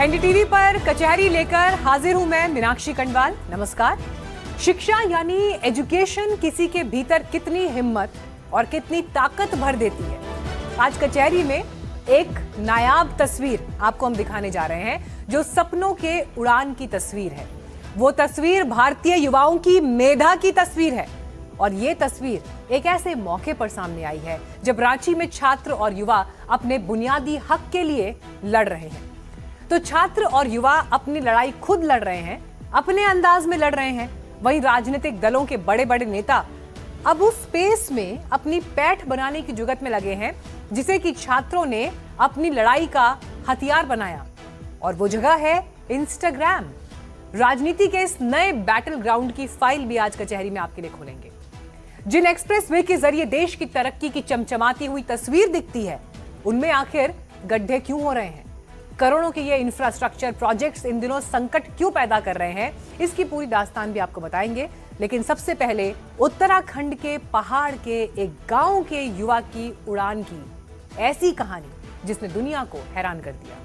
NDTV पर कचहरी लेकर हाजिर हूं मैं मीनाक्षी कंडवाल। नमस्कार। शिक्षा यानी एजुकेशन किसी के भीतर कितनी हिम्मत और कितनी ताकत भर देती है। आज कचहरी में एक नायाब तस्वीर आपको हम दिखाने जा रहे हैं, जो सपनों के उड़ान की तस्वीर है। वो तस्वीर भारतीय युवाओं की मेधा की तस्वीर है और ये तस्वीर एक ऐसे मौके पर सामने आई है जब रांची में छात्र और युवा अपने बुनियादी हक के लिए लड़ रहे हैं। तो छात्र और युवा अपनी लड़ाई खुद लड़ रहे हैं, अपने अंदाज में लड़ रहे हैं। वहीं राजनीतिक दलों के बड़े बड़े नेता अब उस स्पेस में अपनी पैठ बनाने की जुगत में लगे हैं, जिसे कि छात्रों ने अपनी लड़ाई का हथियार बनाया। और वो जगह है इंस्टाग्राम। राजनीति के इस नए बैटल ग्राउंड की फाइल भी आज कचहरी में आपके लिए खोलेंगे। जिन एक्सप्रेसवे के जरिए देश की तरक्की की चमचमाती हुई तस्वीर दिखती है, उनमें आखिर गड्ढे क्यों हो रहे हैं? करोड़ों के ये इंफ्रास्ट्रक्चर प्रोजेक्ट्स इन दिनों संकट क्यों पैदा कर रहे हैं? इसकी पूरी दास्तान भी आपको बताएंगे। लेकिन सबसे पहले उत्तराखंड के पहाड़ के एक गांव के युवा की उड़ान की ऐसी कहानी जिसने दुनिया को हैरान कर दिया।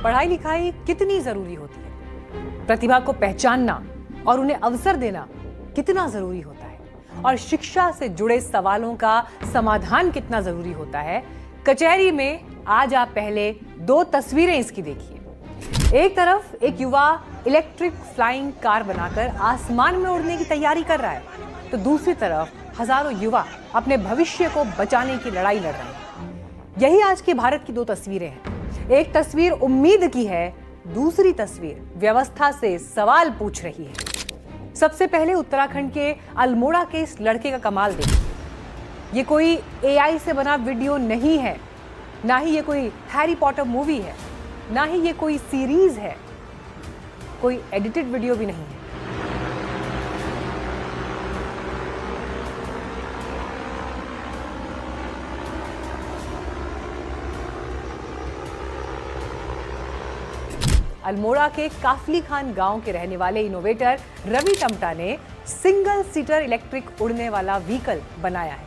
पढ़ाई लिखाई कितनी जरूरी होती है, प्रतिभा को पहचानना और उन्हें अवसर देना कितना जरूरी होता है, और शिक्षा से जुड़े सवालों का समाधान कितना जरूरी होता है। कचहरी में आज आप पहले दो तस्वीरें इसकी देखिए। एक तरफ एक युवा इलेक्ट्रिक फ्लाइंग कार बनाकर आसमान में उड़ने की तैयारी कर रहा है, तो दूसरी तरफ हजारों युवा अपने भविष्य को बचाने की लड़ाई लड़ रहे हैं। यही आज के भारत की दो तस्वीरें हैं। एक तस्वीर उम्मीद की है, दूसरी तस्वीर व्यवस्था से सवाल पूछ रही है। सबसे पहले उत्तराखंड के अल्मोड़ा के इस लड़के का कमाल देखिए। ये कोई एआई से बना वीडियो नहीं है, ना ही ये कोई हैरी पॉटर मूवी है, ना ही ये कोई सीरीज है, कोई एडिटेड वीडियो भी नहीं है। अल्मोड़ा के काफली खान गांव के रहने वाले इनोवेटर रवि टमटा ने सिंगल सीटर इलेक्ट्रिक उड़ने वाला व्हीकल बनाया है।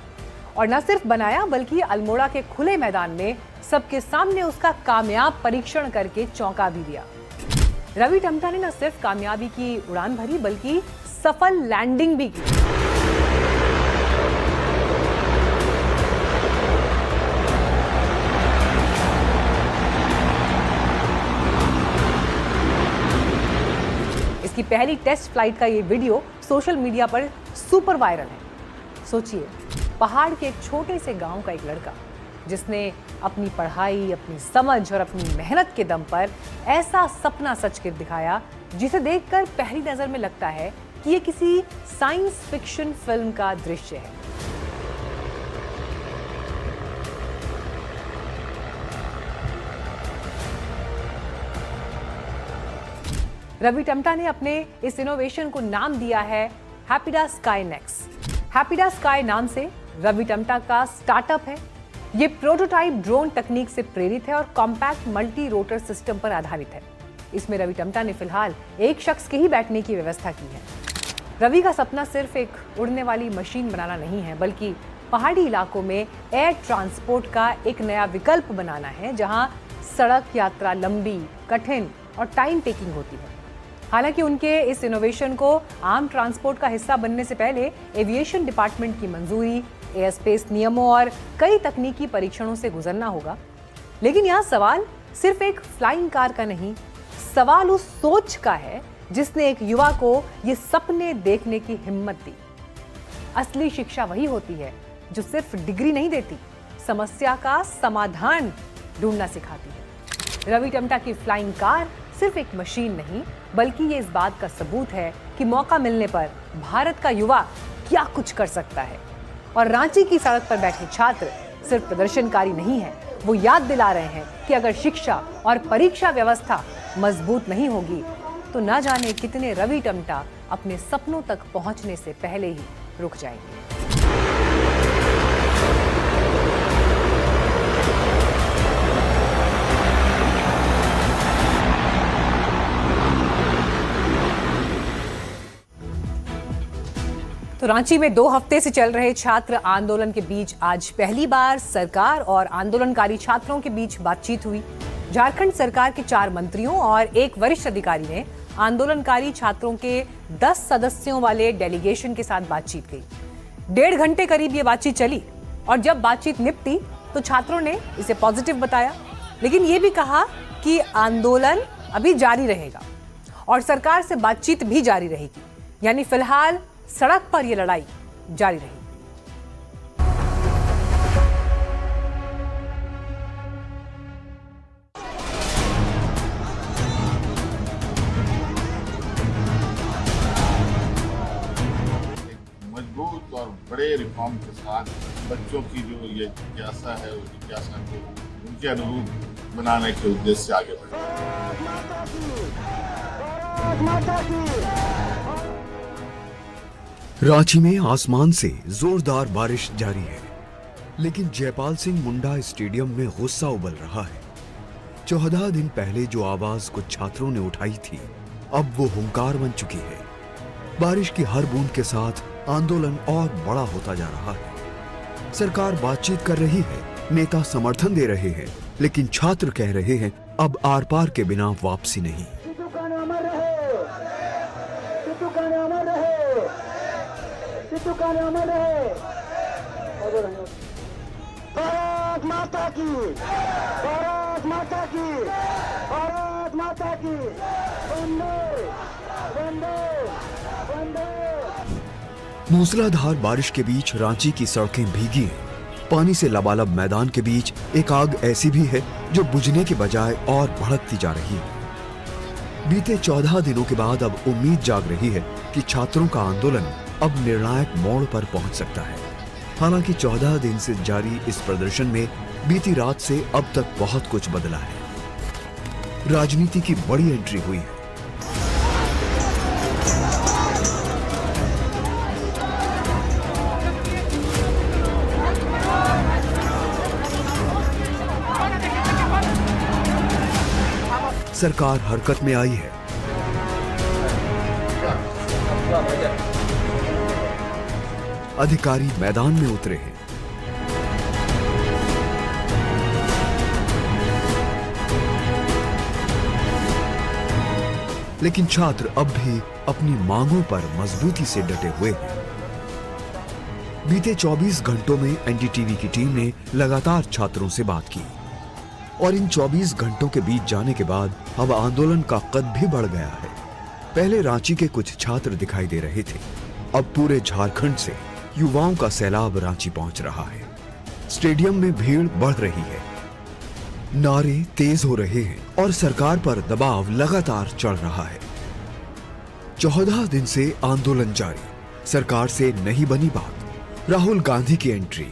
और न सिर्फ बनाया, बल्कि अल्मोड़ा के खुले मैदान में सबके सामने उसका कामयाब परीक्षण करके चौंका भी दिया। रवि टमटा ने न सिर्फ कामयाबी की उड़ान भरी, बल्कि सफल लैंडिंग भी की। इसकी पहली टेस्ट फ्लाइट का ये वीडियो सोशल मीडिया पर सुपर वायरल है। सोचिए, पहाड़ के एक छोटे से गांव का एक लड़का जिसने अपनी पढ़ाई, अपनी समझ और अपनी मेहनत के दम पर ऐसा सपना सच कर दिखाया, जिसे देखकर पहली नजर में लगता है कि ये किसी साइंस फिक्शन फिल्म का दृश्य है। रवि टमटा ने अपने इस इनोवेशन को नाम दिया है हैप्पीडा स्काई नेक्स। हैप्पीडा स्काई नाम से रवि टमटा का स्टार्टअप है। ये प्रोटोटाइप ड्रोन तकनीक से प्रेरित है और कॉम्पैक्ट मल्टी रोटर सिस्टम पर आधारित है। इसमें रवि टमटा ने फिलहाल एक शख्स के ही बैठने की व्यवस्था की है। रवि का सपना सिर्फ एक उड़ने वाली मशीन बनाना नहीं है, बल्कि पहाड़ी इलाकों में एयर ट्रांसपोर्ट का एक नया विकल्प बनाना है, जहां सड़क यात्रा लंबी, कठिन और टाइम टेकिंग होती है। हालांकि उनके इस इनोवेशन को आम ट्रांसपोर्ट का हिस्सा बनने से पहले एविएशन डिपार्टमेंट की मंजूरी, एयर स्पेस नियमों और कई तकनीकी परीक्षणों से गुजरना होगा। लेकिन यहाँ सवाल सिर्फ एक फ्लाइंग कार का नहीं, सवाल उस सोच का है जिसने एक युवा को ये सपने देखने की हिम्मत दी। असली शिक्षा वही होती है जो सिर्फ डिग्री नहीं देती, समस्या का समाधान ढूंढना सिखाती है। रवि टमटा की फ्लाइंग कार सिर्फ एक मशीन नहीं, बल्कि ये इस बात का सबूत है कि मौका मिलने पर भारत का युवा क्या कुछ कर सकता है। और रांची की सड़क पर बैठे छात्र सिर्फ प्रदर्शनकारी नहीं है, वो याद दिला रहे हैं कि अगर शिक्षा और परीक्षा व्यवस्था मजबूत नहीं होगी, तो ना जाने कितने रवि टमटा अपने सपनों तक पहुंचने से पहले ही रुक जाएंगे। तो तो रांची में 2 हफ्ते से चल रहे छात्र आंदोलन के बीच आज पहली बार सरकार और आंदोलनकारी छात्रों के बीच बातचीत हुई। झारखंड सरकार के 4 मंत्रियों और एक वरिष्ठ अधिकारी ने आंदोलनकारी छात्रों के 10 सदस्यों वाले डेलीगेशन के साथ बातचीत की। 1.5 घंटे करीब ये बातचीत चली और जब बातचीत निपटी तो छात्रों ने इसे पॉजिटिव बताया, लेकिन ये भी कहा कि आंदोलन अभी जारी रहेगा और सरकार से बातचीत भी जारी रहेगी, यानी फिलहाल सड़क पर यह लड़ाई जारी रहेगी। मजबूत और बड़े रिफॉर्म के साथ बच्चों की जो ये जिज्ञासा है, उस जिज्ञासा को उनके अनुरूप बनाने के उद्देश्य से आगे बढ़े। रांची में आसमान से जोरदार बारिश जारी है, लेकिन जयपाल सिंह मुंडा स्टेडियम में गुस्सा उबल रहा है। 14 दिन पहले जो आवाज कुछ छात्रों ने उठाई थी, अब वो हुंकार बन चुकी है। बारिश की हर बूंद के साथ आंदोलन और बड़ा होता जा रहा है। सरकार बातचीत कर रही है, नेता समर्थन दे रहे हैं, लेकिन छात्र कह रहे हैं अब आर पार के बिना वापसी नहीं। भारत माता की, भारत माता की, भारत माता की, वंदे वंदे वंदे। मूसलाधार बारिश के बीच रांची की सड़कें भीगी हैं। पानी से लबालब मैदान के बीच एक आग ऐसी भी है जो बुझने के बजाय और भड़कती जा रही है। बीते 14 दिनों के बाद अब उम्मीद जाग रही है कि छात्रों का आंदोलन अब निर्णायक मोड़ पर पहुंच सकता है। हालांकि 14 दिन से जारी इस प्रदर्शन में बीती रात से अब तक बहुत कुछ बदला है। राजनीति की बड़ी एंट्री हुई है। सरकार हरकत में आई है। अधिकारी मैदान में उतरे हैं। लेकिन छात्र अब भी अपनी मांगों पर मजबूती से डटे हुए हैं। बीते 24 घंटों में एनडीटीवी की टीम ने लगातार छात्रों से बात की और इन 24 घंटों के बीच जाने के बाद अब आंदोलन का कद भी बढ़ गया है। पहले रांची के कुछ छात्र दिखाई दे रहे थे, अब पूरे झारखंड से युवाओं का सैलाब रांची पहुंच रहा है। स्टेडियम में भीड़ बढ़ रही है, नारे तेज हो रहे हैं और सरकार पर दबाव लगातार चढ़ रहा है। 14 दिन से आंदोलन जारी, सरकार से नहीं बनी बात। राहुल गांधी की एंट्री,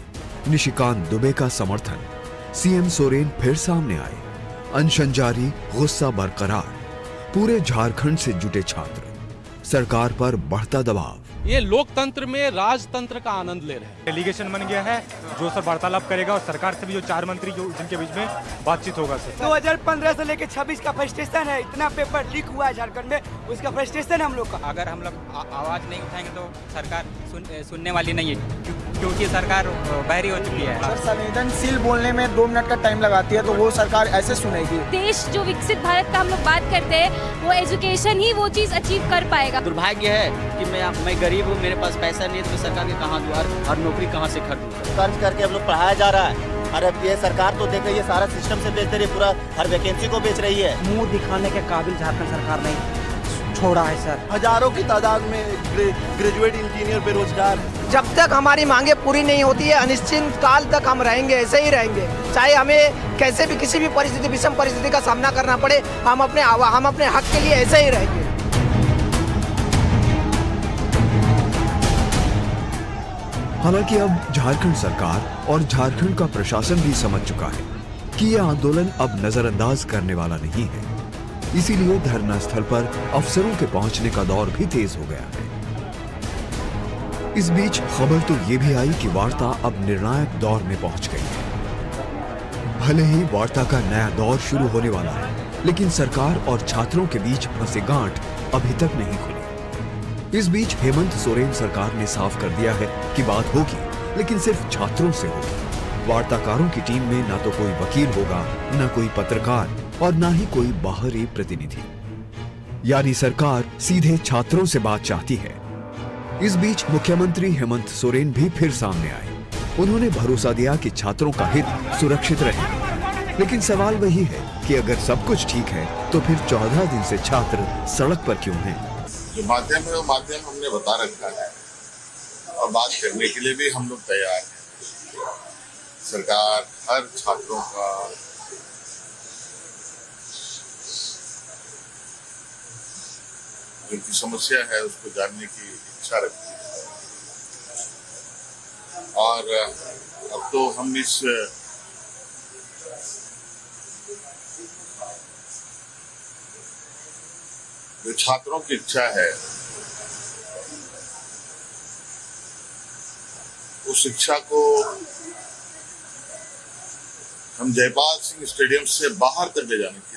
निशिकांत दुबे का समर्थन, सीएम सोरेन फिर सामने आए, अनशन जारी, गुस्सा बरकरार। पूरे झारखंड से जुटे छात्र, सरकार पर बढ़ता दबाव। ये लोकतंत्र में राजतंत्र का आनंद ले रहे हैं। डेलीगेशन बन गया है जो सर वार्तालाप करेगा और सरकार से भी जो 4 मंत्री जो जिनके बीच में बातचीत होगा। सर 2015 से लेकर 26 का फ्रस्ट्रेशन है, इतना पेपर लीक हुआ है झारखंड में, उसका फ्रस्ट्रेशन है हम लोग का। अगर हम लोग आवाज नहीं उठाएंगे तो सरकार सुनने वाली नहीं है, क्योंकि सरकार बहरी हो चुकी है। सर संवेदनशील बोलने में 2 मिनट का टाइम लगाती है, तो वो सरकार ऐसे सुनेगी। देश जो विकसित भारत का हम लोग बात करते हैं, वो एजुकेशन ही वो चीज अचीव कर पाएगा। दुर्भाग्य है कि मैं गरीब हूँ, मेरे पास पैसा नहीं है, तो मैं सरकार के कहाँ द्वार और नौकरी कहाँ से खरीदूँ। कर्ज करके हम लोग पढ़ाया जा रहा है, और अब ये सरकार तो देखो ये सारा सिस्टम से बेच रही है, पूरा हर वैकेंसी को बेच रही है। मुंह दिखाने के काबिल झारखंड सरकार नहीं छोड़ा है सर। हजारों की तादाद में ग्रेजुएट इंजीनियर बेरोजगार है। जब तक हमारी मांगे पूरी नहीं होती है, अनिश्चित काल तक हम रहेंगे, ऐसे ही रहेंगे। चाहे हमें कैसे भी किसी भी परिस्थिति, विषम परिस्थिति का सामना करना पड़े, हम अपने हक के लिए ऐसे ही रहेंगे। हालांकि अब झारखंड सरकार और झारखंड का प्रशासन भी समझ चुका है कि यह आंदोलन अब नजरअंदाज करने वाला नहीं है। इसीलिए धरना स्थल पर अफसरों के पहुंचने का दौर भी तेज हो गया है। इस बीच खबर तो ये भी आई कि वार्ता अब निर्णायक दौर में पहुंच गई है। भले ही वार्ता का नया दौर शुरू होने वाला है, लेकिन सरकार और छात्रों के बीच फंसे गांठ अभी तक नहीं खुली। इस बीच हेमंत सोरेन सरकार ने साफ कर दिया है कि बात होगी, लेकिन सिर्फ छात्रों से होगी। वार्ताकारों की टीम में ना तो कोई वकील होगा, ना कोई पत्रकार और ना ही कोई बाहरी प्रतिनिधि। यानी सरकार सीधे छात्रों से बात चाहती है। इस बीच मुख्यमंत्री हेमंत सोरेन भी फिर सामने आए। उन्होंने भरोसा दिया कि छात्रों का हित सुरक्षित रहे। लेकिन सवाल वही है कि अगर सब कुछ ठीक है तो फिर 14 दिन से छात्र सड़क पर क्यों हैं? जो माध्यम है वो माध्यम हमने बता रखा है और बात करने के लिए भी हम लोग तैयार हैं। सरकार हर छात्रों का जो समस्या है उसको जानने की इच्छा रखती है और अब तो हम इस जो छात्रों की इच्छा है उस शिक्षा को हम जयपाल सिंह स्टेडियम से बाहर तक ले जाने की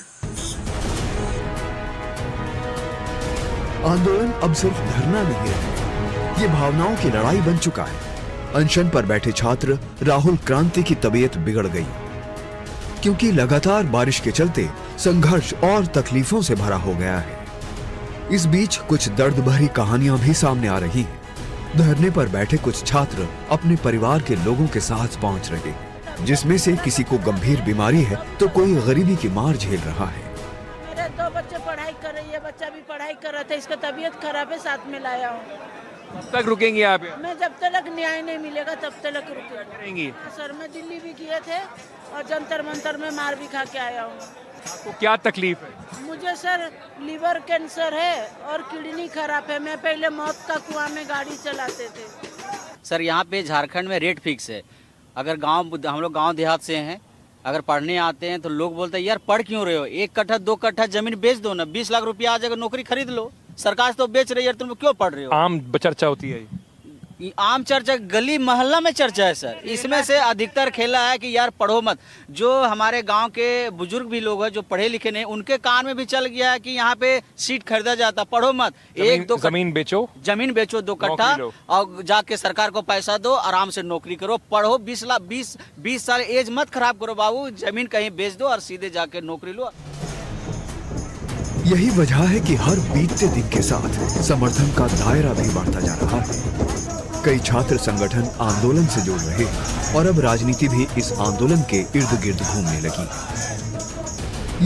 आंदोलन अब सिर्फ धरना नहीं है, ये भावनाओं की लड़ाई बन चुका है। अनशन पर बैठे छात्र राहुल क्रांति की तबीयत बिगड़ गई क्योंकि लगातार बारिश के चलते संघर्ष और तकलीफों से भरा हो गया है। इस बीच कुछ दर्द भरी कहानियां भी सामने आ रही हैं। धरने पर बैठे कुछ छात्र अपने परिवार के लोगों के साथ पहुंच रहे हैं, जिसमें से किसी को गंभीर बीमारी है तो कोई गरीबी की मार झेल रहा है। मेरे 2 बच्चे पढ़ाई कर रही है, बच्चा भी पढ़ाई कर रहा था, इसका तबीयत खराब है, साथ में लाया हूँ। कब तक रुकेंगे आप? मैं जब तक न्याय नहीं मिलेगा तब तक रुकेंगे। सर मैं दिल्ली भी किए थे और जंतर मंतर में मार भी खा के आया हूँ। आपको क्या तकलीफ है? मुझे सर लीवर कैंसर है और किडनी खराब है। मैं पहले मौत का कुआं में गाड़ी चलाते थे। सर यहाँ पे झारखंड में रेट फिक्स है। अगर हम लोग गांव देहात से हैं, अगर पढ़ने आते हैं तो लोग बोलते हैं यार पढ़ क्यों रहे हो, 1 कट्ठा 2 कट्ठा जमीन बेच दो ना, 20 लाख रुपया आ जाएगा, नौकरी खरीद लो। सरकार तो बेच रही है, तुम क्यों पढ़ रहे हो? आम चर्चा होती है। आम चर्चा गली मोहल्ला में चर्चा है सर। इसमें से अधिकतर खेला है कि यार पढ़ो मत। जो हमारे गांव के बुजुर्ग भी लोग हैं जो पढ़े लिखे नहीं, उनके कान में भी चल गया है कि यहाँ पे सीट खरीदा जाता, पढ़ो मत। जमीन बेचो 2 कट्ठा और जाके सरकार को पैसा दो, आराम से नौकरी करो, पढ़ो। 20 साल एज मत खराब करो बाबू, जमीन कहीं बेच दो और सीधे जाके नौकरी लो। यही वजह है कि हर बीतते दिन के साथ समर्थन का दायरा भी बढ़ता जा रहा है। कई छात्र संगठन आंदोलन से जुड़ रहे हैं और अब राजनीति भी इस आंदोलन के इर्द गिर्द घूमने लगी।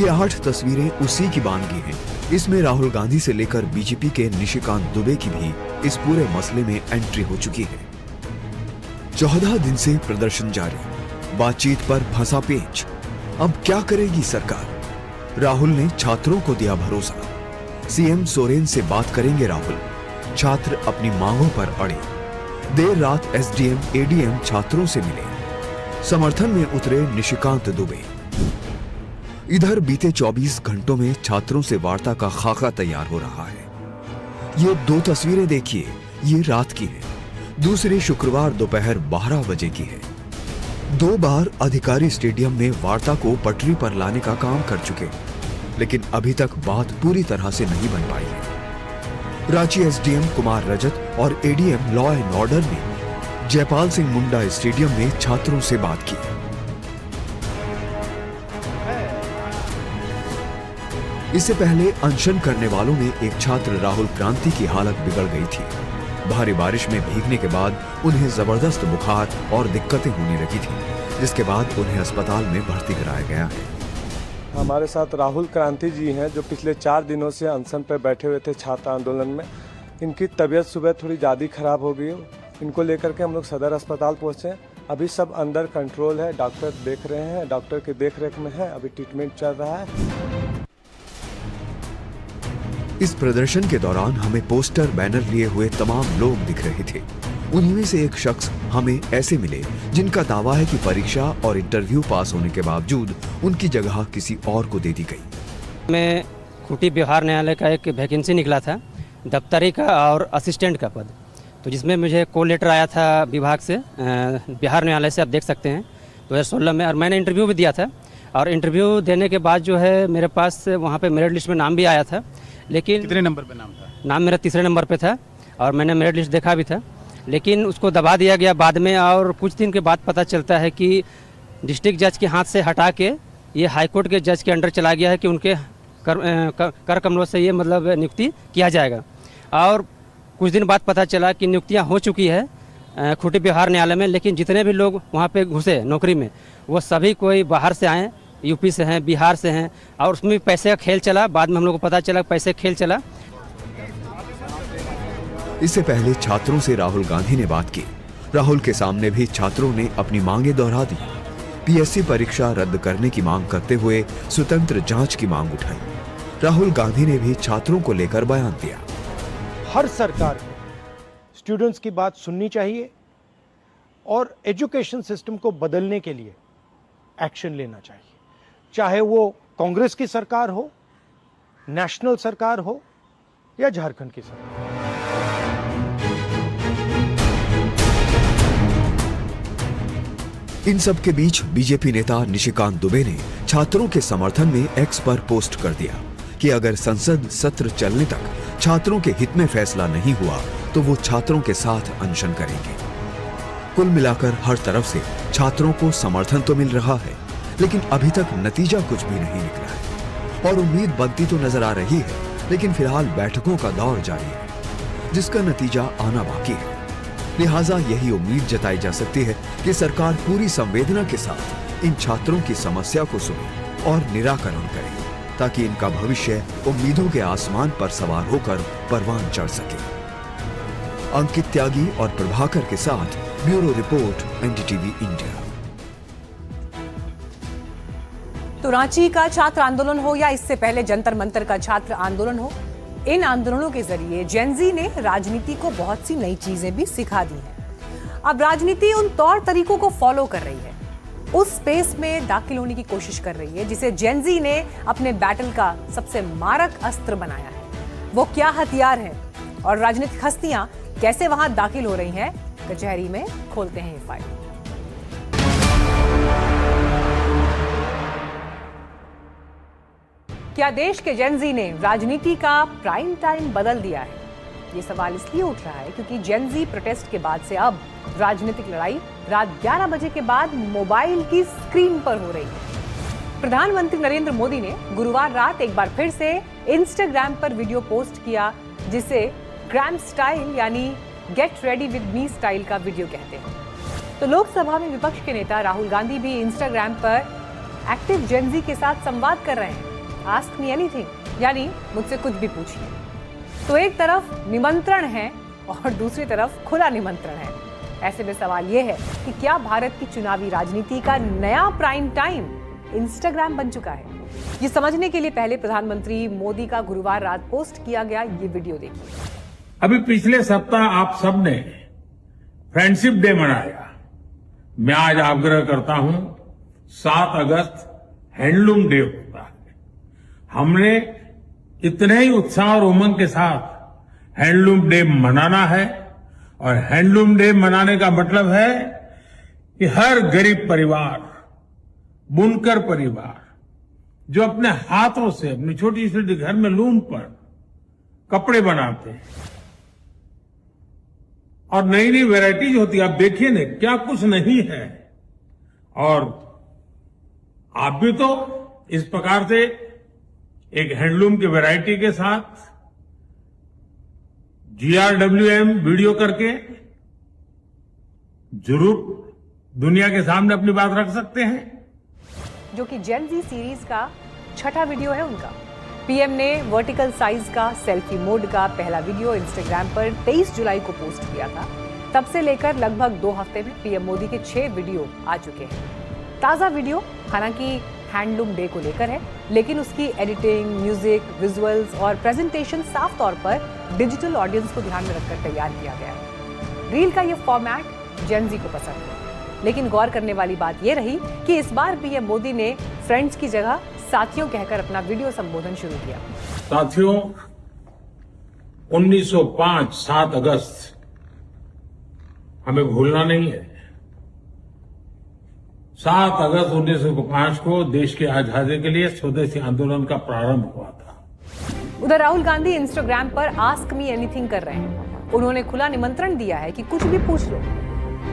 ये 8 तस्वीरें उसी की बानगी हैं। इसमें राहुल गांधी से लेकर बीजेपी के निशिकांत दुबे की भी इस पूरे मसले में एंट्री हो चुकी है। 14 दिन से प्रदर्शन जारी, बातचीत पर फंसा पेच। अब क्या करेगी सरकार? राहुल ने छात्रों को दिया भरोसा। सीएम सोरेन से बात करेंगे राहुल। छात्र अपनी मांगों पर अड़े। देर रात एसडीएम एडीएम छात्रों से मिले। समर्थन में उतरे निशिकांत दुबे। इधर बीते 24 घंटों में छात्रों से वार्ता का खाका तैयार हो रहा है। ये 2 तस्वीरें देखिए, ये रात की है, दूसरी शुक्रवार दोपहर 12 बजे की है। 2 बार अधिकारी स्टेडियम में वार्ता को पटरी पर लाने का काम कर चुके, लेकिन अभी तक बात पूरी तरह से नहीं बन पाई है। रांची एसडीएम कुमार रजत और एडीएम लॉ एंड ऑर्डर ने जयपाल सिंह मुंडा स्टेडियम में छात्रों से बात की। इससे पहले अनशन करने वालों में एक छात्र राहुल क्रांति की हालत बिगड़ गई थी। भारी बारिश में भीगने के बाद उन्हें जबरदस्त बुखार और दिक्कतें होने लगी थी, जिसके बाद उन्हें अस्पताल में भर्ती कराया गया है। हमारे साथ राहुल क्रांति जी हैं जो पिछले 4 दिनों से अनशन पर बैठे हुए थे छात्र आंदोलन में। इनकी तबीयत सुबह थोड़ी ज़्यादा खराब हो गई। इनको लेकर के हम लोग सदर अस्पताल पहुँचे। अभी सब अंदर कंट्रोल है, डॉक्टर देख रहे हैं, डॉक्टर की देखरेख में है, अभी ट्रीटमेंट चल रहा है। इस प्रदर्शन के दौरान हमें पोस्टर बैनर लिए हुए तमाम लोग दिख रहे थे। उनमें से एक शख्स हमें ऐसे मिले जिनका दावा है कि परीक्षा और इंटरव्यू पास होने के बावजूद उनकी जगह किसी और को दे दी गई। मैं खूंटी बिहार न्यायालय का एक वैकेंसी निकला था, दफ्तरी का और असिस्टेंट का पद, तो जिसमें मुझे कॉल लेटर आया था विभाग से, बिहार न्यायालय से, आप देख सकते हैं 2016 में। और मैंने इंटरव्यू भी दिया था और इंटरव्यू देने के बाद जो है मेरे पास वहाँ पे मेरिट लिस्ट में नाम भी आया था। लेकिन कितने नंबर पे नाम था? नाम मेरा 3रे नंबर पे था और मैंने मेरिट लिस्ट देखा भी था, लेकिन उसको दबा दिया गया बाद में। और कुछ दिन के बाद पता चलता है कि डिस्ट्रिक्ट जज के हाथ से हटा के ये हाई कोर्ट के जज के अंडर चला गया है कि उनके कर कमरों से ये मतलब नियुक्ति किया जाएगा। और कुछ दिन बाद पता चला कि नियुक्तियां हो चुकी है खूंटी बिहार न्यायालय में, लेकिन जितने भी लोग वहाँ पे घुसे नौकरी में वो सभी कोई बाहर से आए, यूपी से हैं, बिहार से हैं, और उसमें भी पैसे का खेल चला। बाद में हम लोग को पता चला पैसे का खेल चला। इससे पहले छात्रों से राहुल गांधी ने बात की। राहुल के सामने भी छात्रों ने अपनी मांगे दोहरा दी। पीएससी परीक्षा रद्द करने की मांग करते हुए स्वतंत्र जांच की मांग उठाई। राहुल गांधी ने भी छात्रों को लेकर बयान दिया। हर सरकार को स्टूडेंट्स की बात सुननी चाहिए और एजुकेशन सिस्टम को बदलने के लिए एक्शन लेना चाहिए, चाहे वो कांग्रेस की सरकार हो, नेशनल सरकार हो या झारखंड की सरकार। इन सब के बीच बीजेपी नेता निशिकांत दुबे ने छात्रों के समर्थन में एक्स पर पोस्ट कर दिया कि अगर संसद सत्र चलने तक छात्रों के हित में फैसला नहीं हुआ तो वो छात्रों के साथ अनशन करेंगे। कुल मिलाकर हर तरफ से छात्रों को समर्थन तो मिल रहा है, लेकिन अभी तक नतीजा कुछ भी नहीं निकला है और उम्मीद बनती तो नजर आ रही है, लेकिन फिलहाल बैठकों का दौर जारी है जिसका नतीजा आना बाकी है। लिहाजा यही उम्मीद जताई जा सकती है कि सरकार पूरी संवेदना के साथ इन छात्रों की समस्या को सुने और निराकरण करे, ताकि इनका भविष्य उम्मीदों के आसमान पर सवार होकर परवान चढ़ सके। अंकित त्यागी और प्रभाकर के साथ ब्यूरो रिपोर्ट, एनडीटीवी इंडिया। तो रांची का छात्र आंदोलन हो या इससे पहले जंतर मंतर का छात्र आंदोलन हो, इन आंदोलनों के जरिए जेनजी ने राजनीति को बहुत सी नई चीजें भी सिखा दी हैं। अब राजनीति उन तौर तरीकों को फॉलो कर रही है, उस स्पेस में दाखिल होने की कोशिश कर रही है जिसे जेनजी ने अपने बैटल का सबसे मारक अस्त्र बनाया है। वो क्या हथियार है और राजनीतिक हस्तियां कैसे वहां दाखिल हो रही हैं, कचहरी में खोलते हैं ये फाइल। क्या देश के जेनजी ने राजनीति का प्राइम टाइम बदल दिया है? ये सवाल इसलिए उठ रहा है क्योंकि जेनजी प्रोटेस्ट के बाद से अब राजनीतिक लड़ाई रात 11 बजे के बाद मोबाइल की स्क्रीन पर हो रही है। प्रधानमंत्री नरेंद्र मोदी ने गुरुवार रात एक बार फिर से इंस्टाग्राम पर वीडियो पोस्ट किया जिसे ग्राम स्टाइल यानी get ready with me style का वीडियो कहते हैं। तो लोकसभा में विपक्ष के नेता राहुल गांधी भी इंस्टाग्राम पर एक्टिव जेनजी के साथ संवाद कर रहे हैं। आस्क मी एनीथिंग यानी मुझसे कुछ भी पूछिए। तो एक तरफ निमंत्रण है और दूसरी तरफ खुला निमंत्रण है। ऐसे में सवाल यह है कि क्या भारत की चुनावी राजनीति का नया प्राइम टाइम इंस्टाग्राम बन चुका है? ये समझने के लिए पहले प्रधानमंत्री मोदी का गुरुवार रात पोस्ट किया गया ये वीडियो देखिए। अभी पिछले सप्ताह आप सबने फ्रेंडशिप डे मनाया। मैं आज आग्रह करता हूं 7 अगस्त हैंडलूम डे होता है। हमने इतने ही उत्साह और उमंग के साथ हैंडलूम डे मनाना है और हैंडलूम डे मनाने का मतलब है कि हर गरीब परिवार, बुनकर परिवार जो अपने हाथों से अपनी छोटी छोटी घर में लूम पर कपड़े बनाते हैं और नई नई वैरायटीज होती है। आप देखिए ना क्या कुछ नहीं है। और आप भी तो इस प्रकार से एक हैंडलूम की वैरायटी के साथ GRWM वीडियो करके जरूर दुनिया के सामने अपनी बात रख सकते हैं। जो कि जेनजी सीरीज का छठा वीडियो है उनका। पीएम ने वर्टिकल साइज का सेल्फी मोड का पहला वीडियो इंस्टाग्राम पर 23 जुलाई को पोस्ट किया था। तब से लेकर लगभग 2 हफ्ते में पीएम मोदी के 6 वीडियो आ चुके हैं। ताजा वीडियो हालांकि हैंडलूम डे को लेकर है, लेकिन उसकी एडिटिंग, म्यूजिक, विजुअल्स और प्रेजेंटेशन साफ तौर पर डिजिटल ऑडियंस को ध्यान में रखकर तैयार किया गया है। रील का ये फॉर्मेट जेनजी को पसंद है, लेकिन गौर करने वाली बात यह रही कि इस बार पीएम मोदी ने फ्रेंड्स की जगह साथियों कहकर अपना वीडियो संबोधन शुरू किया। साथियों, 1905 7 अगस्त हमें भूलना नहीं है। 7 अगस्त 1905 को देश की आजादी के लिए स्वदेशी आंदोलन का प्रारंभ हुआ था। उधर राहुल गांधी इंस्टाग्राम पर आस्क मी एनीथिंग कर रहे हैं। उन्होंने खुला निमंत्रण दिया है कि कुछ भी पूछ लो।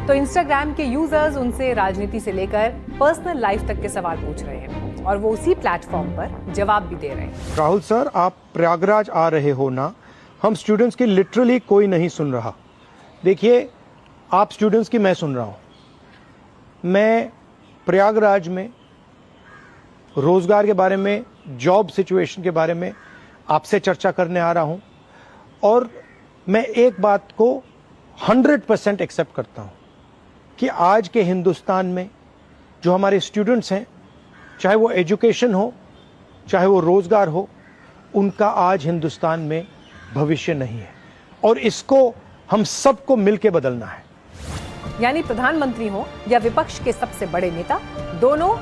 तो इंस्टाग्राम के यूजर्स उनसे राजनीति से लेकर पर्सनल लाइफ तक के सवाल पूछ रहे हैं और वो उसी प्लेटफॉर्म पर जवाब भी दे रहे हैं। राहुल सर, आप प्रयागराज आ रहे हो ना, हम स्टूडेंट्स की लिटरली कोई नहीं सुन रहा। देखिए, आप स्टूडेंट्स की मैं सुन रहा हूँ। मैं प्रयागराज में रोजगार के बारे में, जॉब सिचुएशन के बारे में आपसे चर्चा करने आ रहा हूँ और मैं एक बात को 100% एक्सेप्ट करता हूँ कि आज के हिंदुस्तान में जो हमारे स्टूडेंट्स हैं, चाहे वो एजुकेशन हो, चाहे वो रोजगार हो, उनका आज हिंदुस्तान में भविष्य नहीं है और इसको हम सबको मिलकर बदलना है। यानी प्रधानमंत्री हो या विपक्ष के सबसे बड़े नेता, दोनों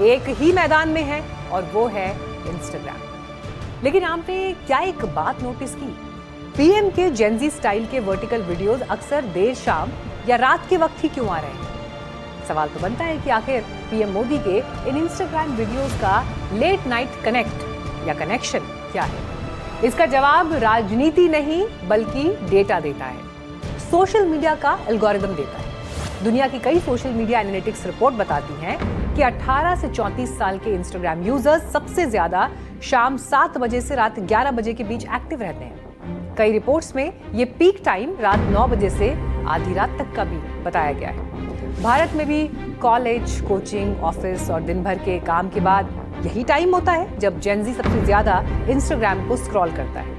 एक ही मैदान में हैं और वो है इंस्टाग्राम। लेकिन आपने क्या एक बात नोटिस की? पीएम के जेनजी स्टाइल के वर्टिकल वीडियोस अक्सर देर शाम या रात के वक्त ही क्यों आ रहे हैं? सवाल तो बनता है कि आखिर पीएम मोदी के इन इंस्टाग्राम वीडियोस का लेट नाइट कनेक्ट या कनेक्शन क्या है? इसका जवाब राजनीति नहीं बल्कि डेटा देता है, सोशल मीडिया का एल्गोरिदम देता है। दुनिया की कई सोशल मीडिया एनालिटिक्स रिपोर्ट बताती हैं कि 18 से 34 साल के इंस्टाग्राम यूजर्स सबसे ज्यादा शाम 7 बजे से रात 11 बजे के बीच एक्टिव रहते हैं। कई रिपोर्ट्स में ये पीक टाइम रात 9 बजे से आधी रात तक का भी बताया गया है। भारत में भी कॉलेज, कोचिंग, ऑफिस और दिन भर के काम के बाद यही टाइम होता है जब जेनजी सबसे ज्यादा इंस्टाग्राम को स्क्रॉल करता है।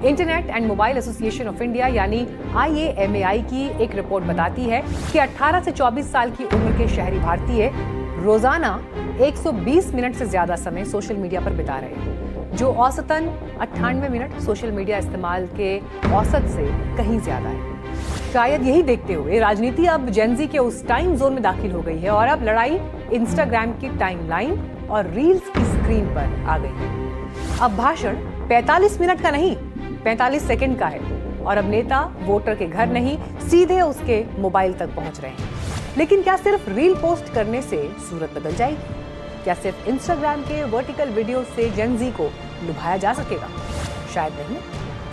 Internet and mobile association of India यानी IAMAI की एक रिपोर्ट बताती है कि 18 से 24 साल की उम्र के शहरी भारतीय रोजाना 120 मिनट से ज्यादा समय सोशल मीडिया पर बिता रहे हैं, जो औसतन 98 मिनट सोशल मीडिया इस्तेमाल के औसत से कहीं ज्यादा है। शायद यही देखते हुए राजनीति अब जेनजी के उस टाइम जोन में दाखिल हो गई है और अब लड़ाई इंस्टाग्राम की टाइमलाइन और रील्स की स्क्रीन पर आ गई है। अब भाषण 45 मिनट का नहीं, 45 सेकंड का है और अब नेता वोटर के घर नहीं, सीधे उसके मोबाइल तक पहुंच रहे हैं। लेकिन क्या सिर्फ रील पोस्ट करने से सूरत बदल जाएगी? क्या सिर्फ इंस्टाग्राम के वर्टिकल वीडियो से जेनजी को लुभाया जा सकेगा? शायद नहीं।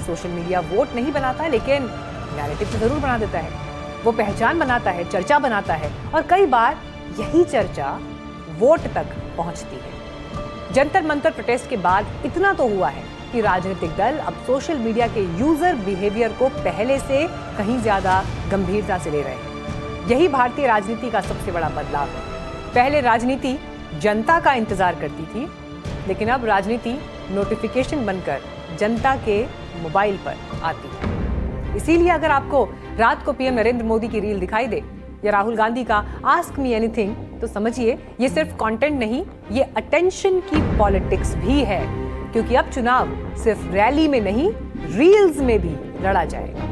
सोशल मीडिया वोट नहीं बनाता, लेकिन नैरेटिव तो जरूर बना देता है। वो पहचान बनाता है, चर्चा बनाता है और कई बार यही चर्चा वोट तक पहुंचती है। जंतर मंतर प्रोटेस्ट के बाद इतना तो हुआ है कि राजनीतिक दल अब सोशल मीडिया के यूजर बिहेवियर को पहले से कहीं ज्यादा गंभीरता से ले रहे हैं। यही भारतीय राजनीति का सबसे बड़ा बदलाव है। पहले राजनीति जनता का इंतजार करती थी, लेकिन अब राजनीति नोटिफिकेशन बनकर जनता के मोबाइल पर आती है। इसीलिए अगर आपको रात को पीएम नरेंद्र मोदी की रील दिखाई दे या राहुल गांधी का आस्क मी एनीथिंग, तो समझिए ये सिर्फ कंटेंट नहीं, ये अटेंशन की पॉलिटिक्स भी है, क्योंकि अब चुनाव सिर्फ रैली में नहीं, रील्स में भी लड़ा जाएगा।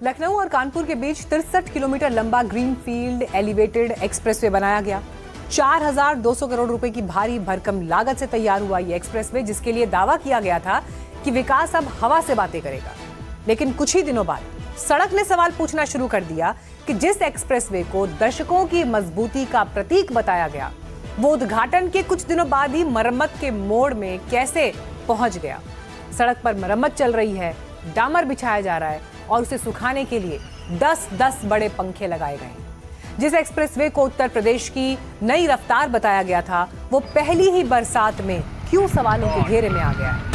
लखनऊ और कानपुर के बीच 63 किलोमीटर लंबा ग्रीनफील्ड एलिवेटेड एक्सप्रेसवे बनाया गया। 4,200 करोड़ रुपए की भारी भरकम लागत से तैयार हुआ ये एक्सप्रेसवे, जिसके लिए दावा किया गया था कि विकास अब हवा से बातें करेगा। लेकिन कुछ ही दिनों बाद सड़क ने सवाल पूछना शुरू कर दिया कि जिस एक्सप्रेसवे को दशकों की मजबूती का प्रतीक बताया गया, वो उद्घाटन के कुछ दिनों बाद ही मरम्मत के मोड़ में कैसे पहुंच गया। सड़क पर मरम्मत चल रही है, डामर बिछाया जा रहा है और उसे सुखाने के लिए 10-10 बड़े पंखे लगाए गए। जिस एक्सप्रेसवे को उत्तर प्रदेश की नई रफ्तार बताया गया था, वो पहली ही बरसात में क्यों सवालों के घेरे में आ गया है।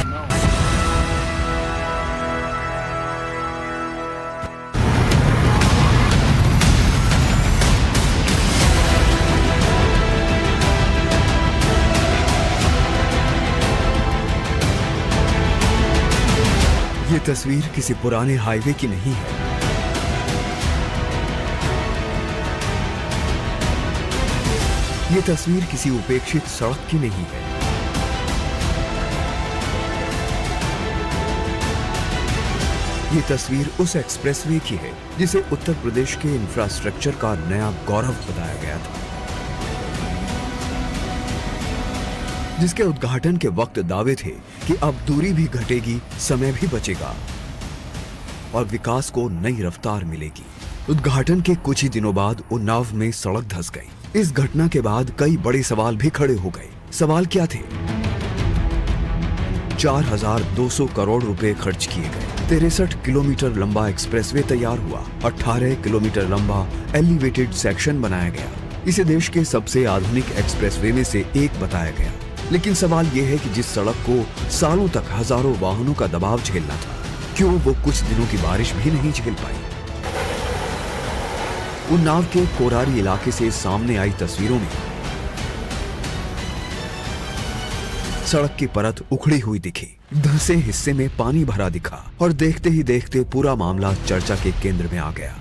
ये तस्वीर किसी पुराने हाईवे की नहीं है। ये तस्वीर किसी उपेक्षित सड़क की नहीं है। ये तस्वीर उस एक्सप्रेसवे की है जिसे उत्तर प्रदेश के इंफ्रास्ट्रक्चर का नया गौरव बताया गया था, जिसके उद्घाटन के वक्त दावे थे कि अब दूरी भी घटेगी, समय भी बचेगा और विकास को नई रफ्तार मिलेगी। उद्घाटन के कुछ ही दिनों बाद उन्नाव में सड़क धंस गई। इस घटना के बाद कई बड़े सवाल भी खड़े हो गए। सवाल क्या थे? 4,200 करोड़ रुपए खर्च किए गए, 63 किलोमीटर लंबा एक्सप्रेसवे तैयार हुआ, 18 किलोमीटर लंबा एलिवेटेड सेक्शन बनाया गया। इसे देश के सबसे आधुनिक एक्सप्रेसवे में से एक बताया गया। लेकिन सवाल यह है कि जिस सड़क को सालों तक हजारों वाहनों का दबाव झेलना था, क्यों वो कुछ दिनों की बारिश भी नहीं झेल पाई? उन्नाव के कोरारी इलाके से सामने आई तस्वीरों में सड़क की परत उखड़ी हुई दिखी, धंसे हिस्से में पानी भरा दिखा और देखते ही देखते पूरा मामला चर्चा के केंद्र में आ गया।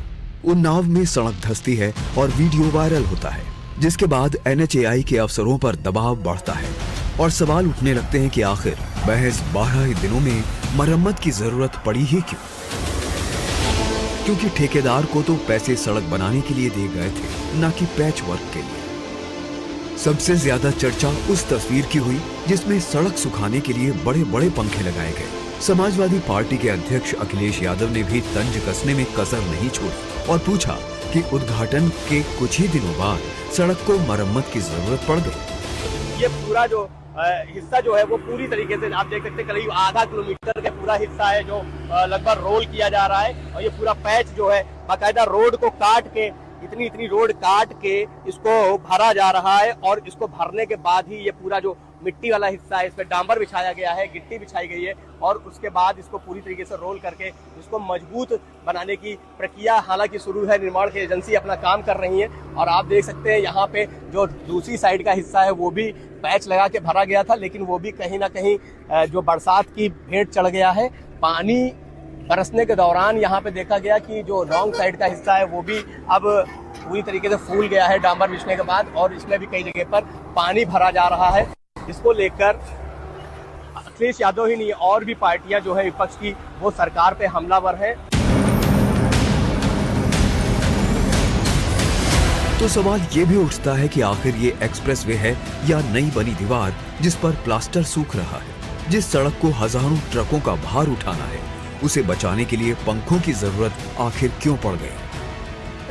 उन्नाव में सड़क धंसती है और वीडियो वायरल होता है, जिसके बाद NHAI के अफसरों पर दबाव बढ़ता है और सवाल उठने लगते हैं कि आखिर महज 12 ही दिनों में मरम्मत की जरूरत पड़ी ही क्यों? क्योंकि ठेकेदार को तो पैसे सड़क बनाने के लिए दिए गए थे, न कि पैच वर्क के लिए। सबसे ज्यादा चर्चा उस तस्वीर की हुई जिसमें सड़क सुखाने के लिए बड़े बड़े पंखे लगाए गए। समाजवादी पार्टी के अध्यक्ष अखिलेश यादव ने भी तंज कसने में कसर नहीं छोड़ी और पूछा कि उद्घाटन के कुछ ही दिनों बाद सड़क को मरम्मत की जरूरत पड़ गई। ये पूरा जो हिस्सा जो है वो पूरी तरीके से आप देख सकते हैं, करीब आधा किलोमीटर का पूरा हिस्सा है जो लगभग रोल किया जा रहा है और ये पूरा पैच जो है बाकायदा रोड को काट के इतनी रोड काट के इसको भरा जा रहा है और इसको भरने के बाद ही ये पूरा जो मिट्टी वाला हिस्सा है इस पे डांबर बिछाया गया है, गिट्टी बिछाई गई है और उसके बाद इसको पूरी तरीके से रोल करके इसको मजबूत बनाने की प्रक्रिया हालांकि शुरू है। निर्माण की एजेंसी अपना काम कर रही है और आप देख सकते हैं यहाँ पे जो दूसरी साइड का हिस्सा है वो भी पैच लगा के भरा गया था, लेकिन वो भी कहीं ना कहीं जो बरसात की भेंट चढ़ गया है। पानी बरसने के दौरान यहाँ पे देखा गया कि जो रॉन्ग साइड का हिस्सा है वो भी अब पूरी तरीके से फूल गया है डांबर बिछने के बाद और इसमें भी कई जगह पर पानी भरा जा रहा है। इसको लेकर अखिलेश यादव ही नहीं और भी पार्टियां जो है विपक्ष की वो सरकार पे हमलावर है। तो सवाल ये भी उठता है कि आखिर ये एक्सप्रेसवे है या नई बनी दीवार जिस पर प्लास्टर सूख रहा है। जिस सड़क को हजारों ट्रकों का भार उठाना है उसे बचाने के लिए पंखों की जरूरत आखिर क्यों पड़ गई?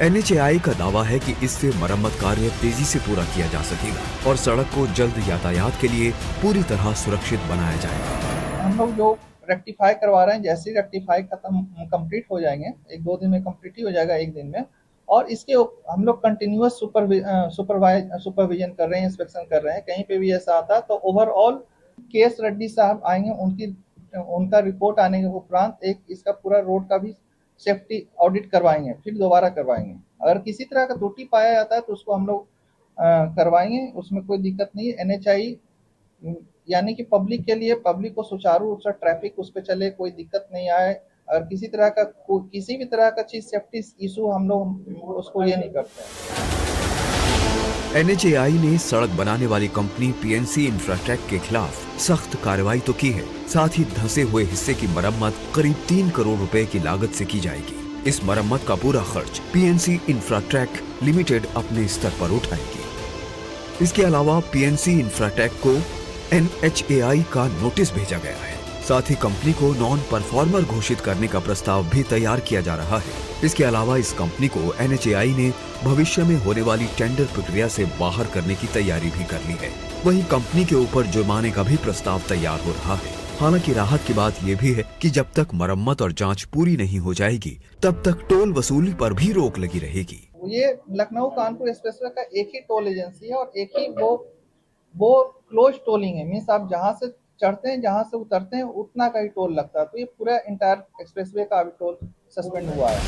NHAI का दावा है कि इससे मरम्मत कार्य तेजी से पूरा किया जा सकेगा और सड़क को जल्द यातायात के लिए पूरी तरह सुरक्षित बनाया जाएगा। हम लोग जो रेक्टिफाई करवा रहे हैं, जैसे ही रेक्टिफाई खत्म कंप्लीट हो जाएंगे, 1-2 दिन में कंप्लीट ही हो जाएगा, 1 दिन में, और इसके हम लोग कंटिन्यूअस सुपरविजन कर रहे हैं, इंस्पेक्शन कर रहे हैं। कहीं पे भी ऐसा आता तो ओवरऑल KS रेड्डी साहब आएंगे, उनका रिपोर्ट आने के उपरांत एक इसका पूरा रोड का भी सेफ्टी ऑडिट करवाएंगे, फिर दोबारा करवाएंगे। अगर किसी तरह का त्रुटि पाया जाता है तो उसको हम लोग करवाएंगे, उसमें कोई दिक्कत नहीं है। NHAI यानी कि पब्लिक के लिए, पब्लिक को सुचारू रूप से ट्रैफिक उस पर चले, कोई दिक्कत नहीं आए। अगर किसी भी तरह का चीज सेफ्टी इशू हम लोग उसको ये नहीं करते। NHAI ने सड़क बनाने वाली कंपनी PNC इंफ्राटेक के खिलाफ सख्त कार्रवाई तो की है, साथ ही धंसे हुए हिस्से की मरम्मत करीब 3 करोड़ रुपए की लागत से की जाएगी। इस मरम्मत का पूरा खर्च PNC इंफ्राटेक लिमिटेड अपने स्तर पर उठाएगी। इसके अलावा PNC इंफ्राटेक को NHAI का नोटिस भेजा गया है। साथ ही कंपनी को नॉन परफॉर्मर घोषित करने का प्रस्ताव भी तैयार किया जा रहा है। इसके अलावा इस कंपनी को NHAI ने भविष्य में होने वाली टेंडर प्रक्रिया से बाहर करने की तैयारी भी कर ली है। वहीं कंपनी के ऊपर जुर्माने का भी प्रस्ताव तैयार हो रहा है। हालांकि राहत की बात यह भी है कि जब तक मरम्मत और जांच पूरी नहीं हो जाएगी तब तक टोल वसूली पर भी रोक लगी रहेगी। ये लखनऊ कानपुर एक्सप्रेसवे का एक ही टोल एजेंसी है और एक ही वो क्लोज टोलिंग है। मीन्स आप जहाँ से चढ़ते हैं, जहाँ से उतरते हैं, उतना का ही टोल लगता है। तो ये पूरा इंटायर एक्सप्रेसवे का अभी टोल सस्पेंड हुआ है।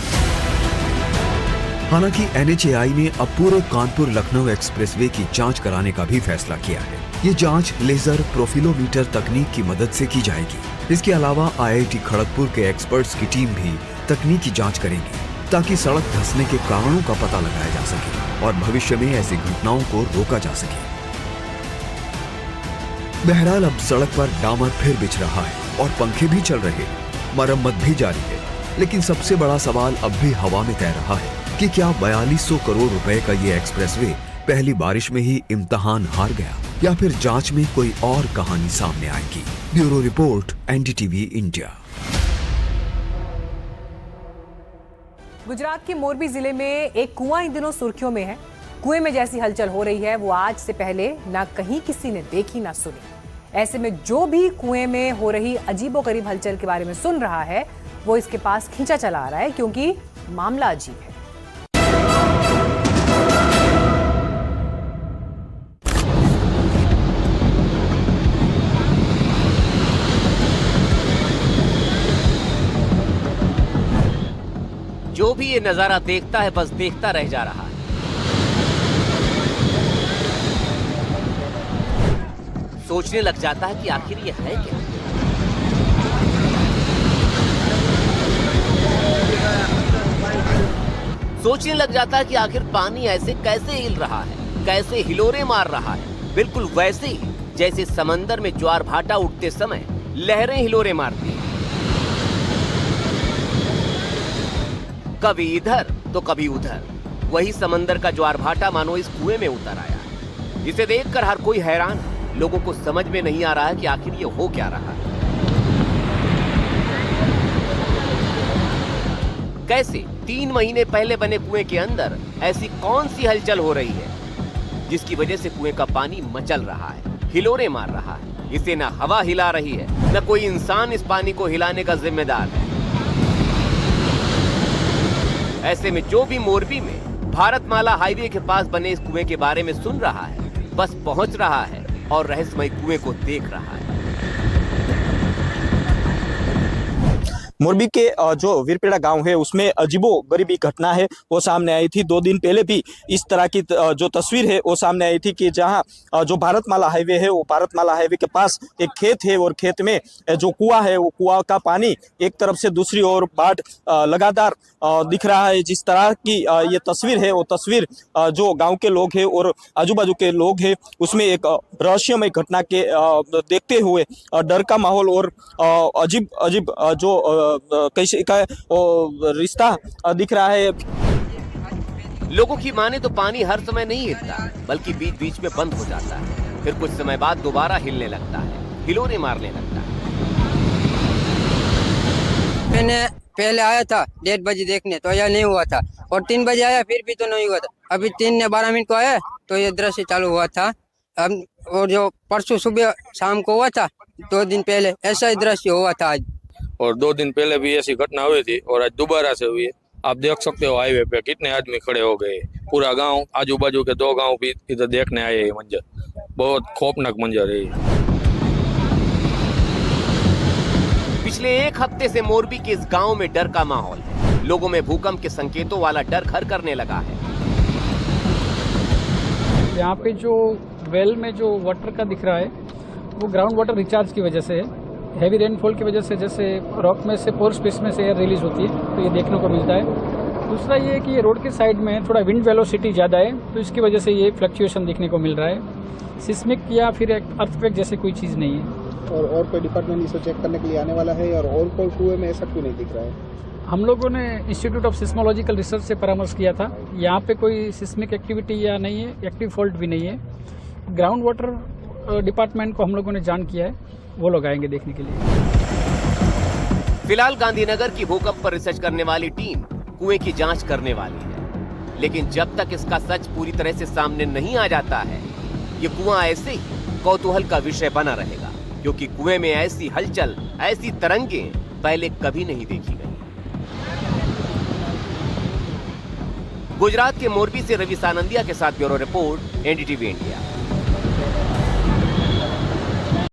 हालांकि NHAI ने अब पूरे कानपुर लखनऊ एक्सप्रेसवे की जांच कराने का भी फैसला किया है। ये जांच लेजर प्रोफिलोमीटर तकनीक की मदद से की जाएगी। इसके अलावा IIT खड़गपुर के एक्सपर्ट्स की टीम भी तकनीकी जांच करेगी ताकि सड़क धंसने के कारणों का पता लगाया जा सके और भविष्य में ऐसी घटनाओं को रोका जा सके। बहरहाल अब सड़क पर डामर फिर बिछ रहा है और पंखे भी चल रहे, मरम्मत भी जारी है। लेकिन सबसे बड़ा सवाल अब भी हवा में तैर रहा है कि क्या 4200 करोड़ रुपए का ये एक्सप्रेसवे पहली बारिश में ही इम्तिहान हार गया या फिर जांच में कोई और कहानी सामने आएगी। Bureau report, NDTV India. Gujarat के मोरबी जिले में एक कुआं इन दिनों सुर्खियों में है। कुएं में जैसी हलचल हो रही है वो आज से पहले ना कहीं किसी ने देखी ना सुनी। ऐसे में जो भी कुएं में हो रही अजीबोगरीब हलचल के बारे में सुन रहा है वो इसके पास खींचा चला आ रहा है, क्योंकि मामला अजीब है। जो भी ये नजारा देखता है बस देखता रह जा रहा है। सोचने लग जाता है कि आखिर ये है क्या। सोचने लग जाता है कि आखिर पानी ऐसे कैसे हिल रहा है, कैसे हिलोरे मार रहा है, बिल्कुल वैसे ही जैसे समंदर में ज्वार भाटा उठते समय लहरें हिलोरे मारती हैं। कभी इधर तो कभी उधर, वही समंदर का ज्वार भाटा मानो इस कुएं में उतर आया है। इसे देखकर हर कोई हैरान है। लोगों को समझ में नहीं आ रहा है कि आखिर ये हो क्या रहा है। कैसे 3 महीने पहले बने कुएं के अंदर ऐसी कौन सी हलचल हो रही है जिसकी वजह से कुएं का पानी मचल रहा है, हिलोरे मार रहा है। इसे न हवा हिला रही है, न कोई इंसान इस पानी को हिलाने का जिम्मेदार है। ऐसे में जो भी मोरबी में भारतमाला हाईवे के पास बने इस कुएं के बारे में सुन रहा है, बस पहुंच रहा है और रहस्यमय कुएं को देख रहा है। मोरबी के जो वीरपेड़ा गांव है उसमें अजीबोगरीबी घटना है वो सामने आई थी। 2 दिन पहले भी इस तरह की जो तस्वीर है वो सामने आई थी कि जहां जो भारतमाला हाईवे है वो भारतमाला हाईवे के पास एक खेत है और खेत में जो कुआं है वो कुआं का पानी एक तरफ से दूसरी ओर बाढ़ लगातार दिख रहा है। जिस तरह की ये तस्वीर है वो तस्वीर जो गाँव के लोग हैं और आजू बाजू के लोग हैं उसमें एक रहस्यमय घटना के देखते हुए डर का माहौल और अजीब अजीब जो कैसे का रिश्ता दिख रहा है। लोगों की माने तो पानी हर समय नहीं हिलता, बल्कि बीच बीच में बंद हो जाता है, फिर कुछ समय बाद दोबारा हिलने लगता है, हिलोरे मारने लगता है। मैंने पहले आया था 1:30 बजे देखने, तो यह नहीं हुआ था, और 3 बजे आया फिर भी तो नहीं हुआ था। अभी 3 ने 12 मिनट को आया तो ये दृश्य चालू हुआ था। अब और जो परसों सुबह शाम को हुआ था 2 दिन पहले ऐसा ही दृश्य हुआ था आज, और 2 दिन पहले भी ऐसी घटना हुई थी और आज दोबारा से हुई है। आप देख सकते हो हाईवे पे कितने आदमी खड़े हो गए, पूरा गांव, आजू बाजू के 2 गांव भी इधर देखने आए। ये मंजर बहुत खौफनाक मंजर है। पिछले 1 हफ्ते से मोरबी के इस गांव में डर का माहौल है। लोगों में भूकंप के संकेतों वाला डर घर करने लगा है। यहाँ पे जो वेल में जो वाटर का दिख रहा है वो ग्राउंड वाटर रिचार्ज की वजह से है। हैवी रेनफॉल की वजह से जैसे रॉक में से पोर स्पेस में से एयर रिलीज होती है तो ये देखने को मिलता है। दूसरा ये कि ये रोड के साइड में थोड़ा विंड वेलोसिटी ज़्यादा है तो इसकी वजह से ये फ्लक्चुएशन देखने को मिल रहा है। सिस्मिक या फिर अर्थक्वेक जैसे कोई चीज़ नहीं है। और कोई डिपार्टमेंट इसे चेक करने के लिए आने वाला है और कोई कुएं में ऐसा क्यों नहीं दिख रहा है? हम लोगों ने इंस्टीट्यूट ऑफ सिस्मोलॉजिकल रिसर्च से परामर्श किया था। यहाँ पे कोई सिस्मिक एक्टिविटी या नहीं है, एक्टिव फॉल्ट भी नहीं है। ग्राउंड वाटर डिपार्टमेंट को हम लोगों ने जान किया है, वो लोग आएंगे देखने के लिए। फिलहाल गांधीनगर की भूकंप पर रिसर्च करने वाली टीम कुएं की जांच करने वाली है, लेकिन जब तक इसका सच पूरी तरह से सामने नहीं आ जाता है ये कुआं ऐसे ही कौतूहल का विषय बना रहेगा, क्योंकि कुएं में ऐसी हलचल, ऐसी तरंगें पहले कभी नहीं देखी गई। गुजरात के मोरबी से रवि सानंदिया के साथ ब्यूरो रिपोर्ट, एनडीटीवी इंडिया।